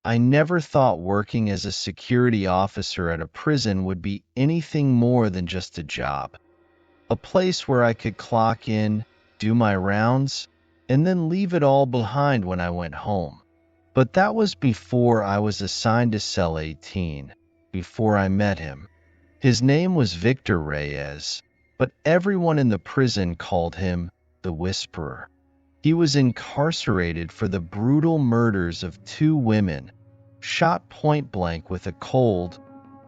I never thought working as a security officer at a prison would be anything more than just a job. A place where I could clock in, do my rounds, and then leave it all behind when I went home. But that was before I was assigned to cell 18, before I met him. His name was Victor Reyes, but everyone in the prison called him the Whisperer. He was incarcerated for the brutal murders of two women, shot point blank with a cold,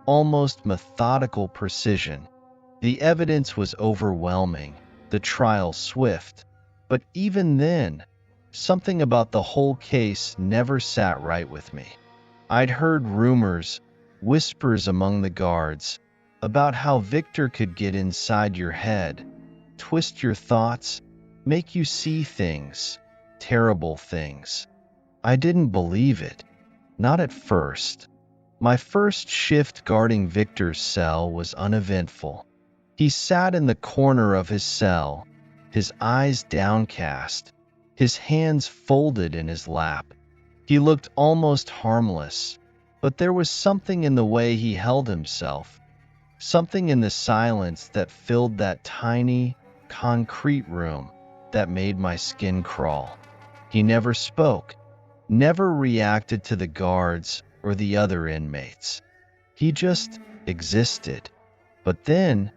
almost methodical precision. The evidence was overwhelming, the trial swift, but even then, something about the whole case never sat right with me. I'd heard rumors, whispers among the guards, about how Victor could get inside your head, twist your thoughts, make you see things, terrible things. I didn't believe it, not at first. My first shift guarding Victor's cell was uneventful. He sat in the corner of his cell, his eyes downcast, his hands folded in his lap. He looked almost harmless, but there was something in the way he held himself, something in the silence that filled that tiny, concrete room that made my skin crawl. He never spoke, never reacted to the guards or the other inmates. He just existed. But then,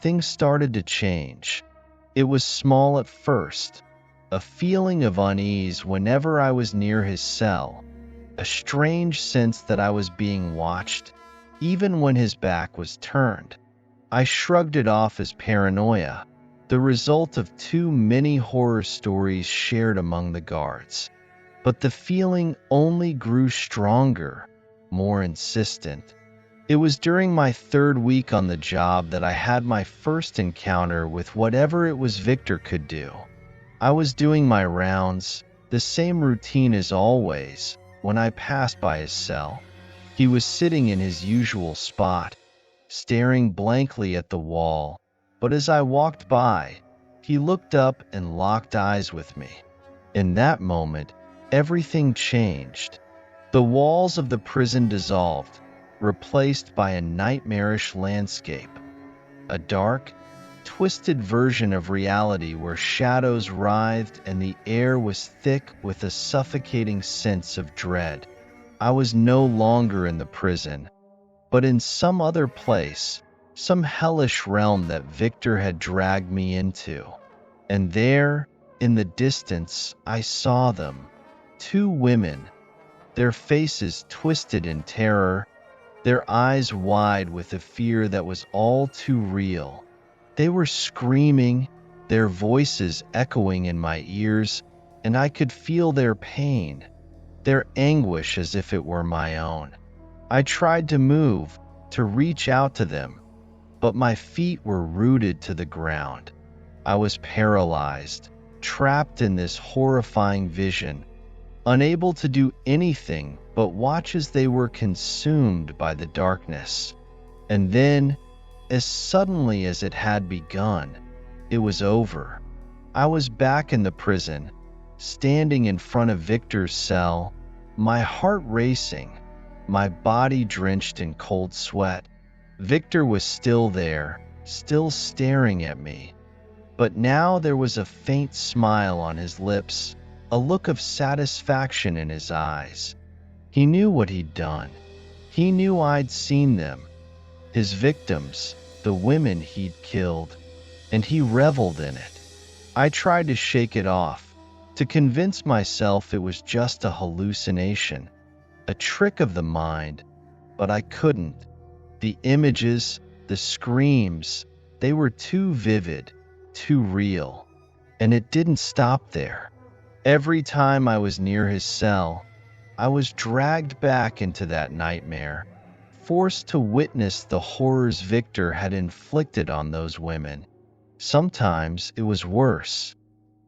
things started to change. It was small at first, a feeling of unease whenever I was near his cell, a strange sense that I was being watched, even when his back was turned. I shrugged it off as paranoia, the result of too many horror stories shared among the guards. But the feeling only grew stronger, more insistent. It was during my third week on the job that I had my first encounter with whatever it was Victor could do. I was doing my rounds, the same routine as always, when I passed by his cell. He was sitting in his usual spot, staring blankly at the wall, but as I walked by, he looked up and locked eyes with me. In that moment, everything changed. The walls of the prison dissolved, replaced by a nightmarish landscape, a dark, twisted version of reality where shadows writhed and the air was thick with a suffocating sense of dread. I was no longer in the prison, but in some other place, some hellish realm that Victor had dragged me into. And there, in the distance, I saw them, two women, their faces twisted in terror, their eyes wide with a fear that was all too real. They were screaming, their voices echoing in my ears, and I could feel their pain, their anguish as if it were my own. I tried to move, to reach out to them, but my feet were rooted to the ground. I was paralyzed, trapped in this horrifying vision, unable to do anything but watch as they were consumed by the darkness. And then, as suddenly as it had begun, it was over. I was back in the prison, standing in front of Victor's cell, my heart racing, my body drenched in cold sweat. Victor was still there, still staring at me. But now there was a faint smile on his lips, a look of satisfaction in his eyes. He knew what he'd done. He knew I'd seen them, his victims, the women he'd killed, and he reveled in it. I tried to shake it off, to convince myself it was just a hallucination, a trick of the mind, but I couldn't. The images, the screams, they were too vivid, too real. And it didn't stop there. Every time I was near his cell, I was dragged back into that nightmare, forced to witness the horrors Victor had inflicted on those women. Sometimes it was worse.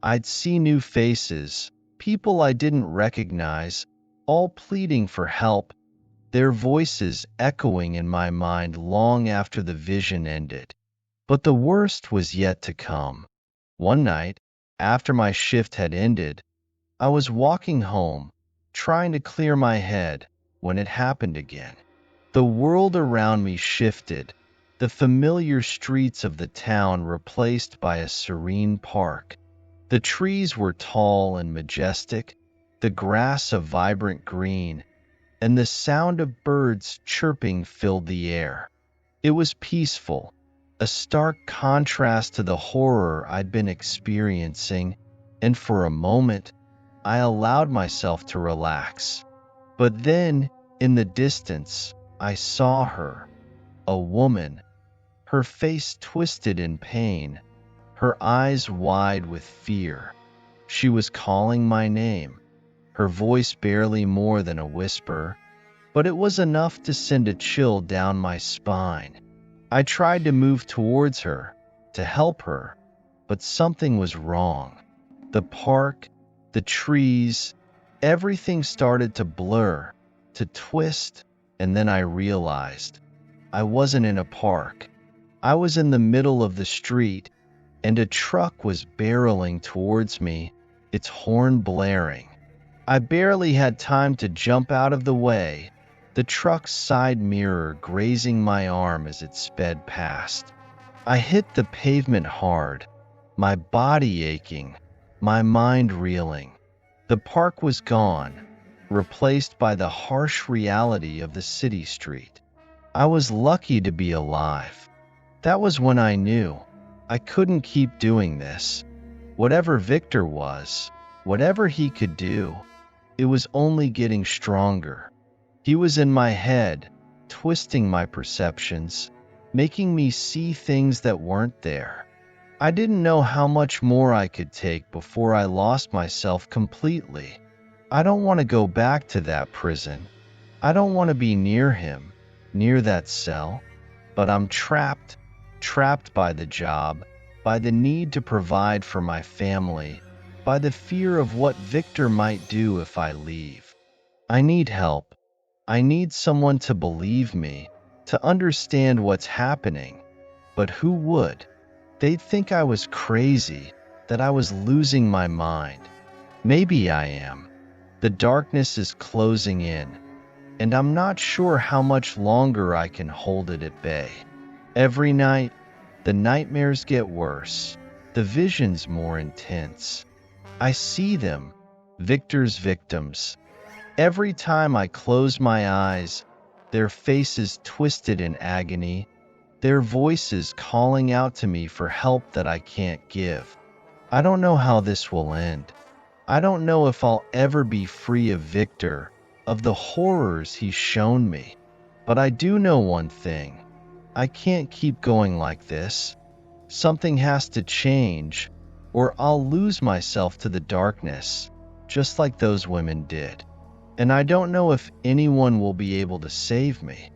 I'd see new faces, people I didn't recognize, all pleading for help, their voices echoing in my mind long after the vision ended. But the worst was yet to come. One night, after my shift had ended, I was walking home, trying to clear my head, when it happened again. The world around me shifted, the familiar streets of the town replaced by a serene park. The trees were tall and majestic, the grass a vibrant green, and the sound of birds chirping filled the air. It was peaceful, a stark contrast to the horror I'd been experiencing, and for a moment, I allowed myself to relax. But then, in the distance, I saw her, a woman, her face twisted in pain, her eyes wide with fear. She was calling my name, her voice barely more than a whisper, but it was enough to send a chill down my spine. I tried to move towards her, to help her, but something was wrong. The park, the trees, everything started to blur, to twist, and then I realized I wasn't in a park. I was in the middle of the street, and a truck was barreling towards me, its horn blaring. I barely had time to jump out of the way, the truck's side mirror grazing my arm as it sped past. I hit the pavement hard, my body aching, my mind reeling. The park was gone, replaced by the harsh reality of the city street. I was lucky to be alive. That was when I knew I couldn't keep doing this. Whatever Victor was, whatever he could do, it was only getting stronger. He was in my head, twisting my perceptions, making me see things that weren't there. I didn't know how much more I could take before I lost myself completely. I don't want to go back to that prison. I don't want to be near him, near that cell. But I'm trapped by the job, by the need to provide for my family, by the fear of what Victor might do if I leave. I need help. I need someone to believe me, to understand what's happening. But who would? They'd think I was crazy, that I was losing my mind. Maybe I am. The darkness is closing in, and I'm not sure how much longer I can hold it at bay. Every night, the nightmares get worse, the visions more intense. I see them, Victor's victims. Every time I close my eyes, their faces twisted in agony, their voices calling out to me for help that I can't give. I don't know how this will end. I don't know if I'll ever be free of Victor, of the horrors he's shown me. But I do know one thing. I can't keep going like this. Something has to change, or I'll lose myself to the darkness, just like those women did. And I don't know if anyone will be able to save me.